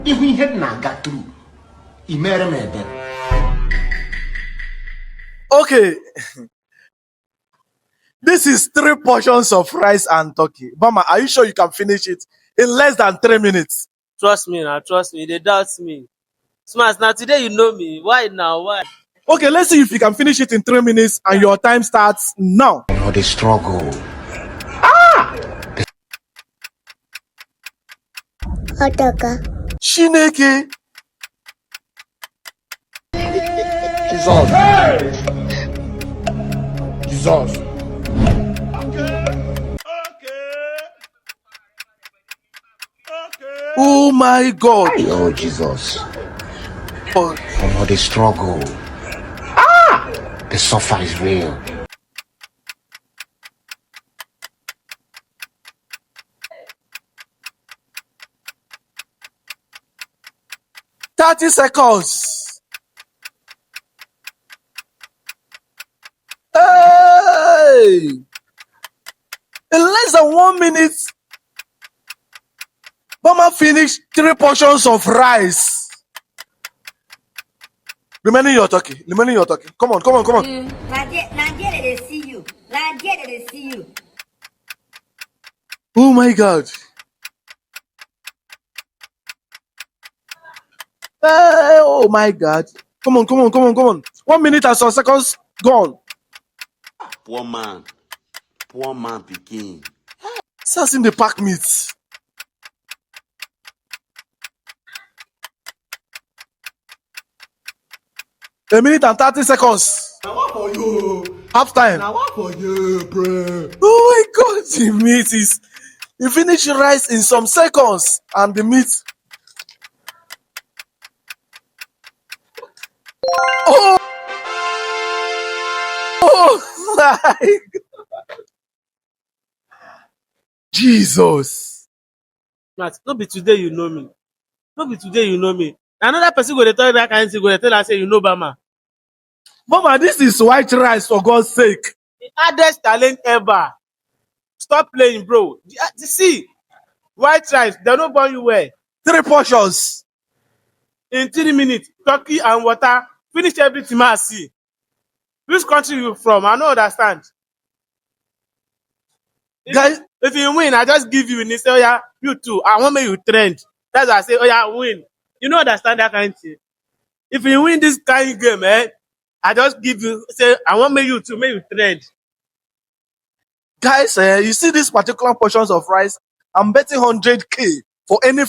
If we had not got through, he made a man better. Okay, this is 3 portions of rice and turkey. Bama, are you sure you can finish it in less than 3 minutes? Trust me now, trust me. They doubt me. Smart, now today you know me. Why now? Why? Okay, let's see if you can finish it in 3 minutes and your time starts now. For the struggle. Shineke. Jesus. Jesus. Oh my God. Oh, Jesus. Oh, For the struggle. The suffer is real. "30 seconds. Hey! In less than 1 minute, Bama finished 3 portions of rice. Remaining your turkey. Remaining your turkey. Come on, come on, come on. Nigeria, they see you. Nigeria, they see you. Oh my God. Oh my God. Come on, come on, come on, come on. 1 minute and some seconds gone. Poor man begin. Starts in the pack meat. A minute and 30 seconds. Now what for you? Half time. Now what for you, bro? Oh my God. The meat is. You finish rice in some seconds and the meat. Oh, oh my God. Jesus. Smart, no be today you know me. No be today you know me. Another person go dey tell you that kind thing, go dey tell her say you know Bama. Mama, this is white rice for God's sake. The hardest talent ever. Stop playing, bro. See, white rice, they no born you well. 3 portions. In 3 minutes, turkey and water, finish everything I see. Which country you from? I no understand. Guys, If you win, I just give you, and say, oh yeah, you too. I want make you trend. That's why I say, oh yeah, win. You no understand that kind of thing. If you win this kind of game, I just give you, say, I want make you too, make you trend. guys, you see these particular portions of rice, I'm betting 100K for any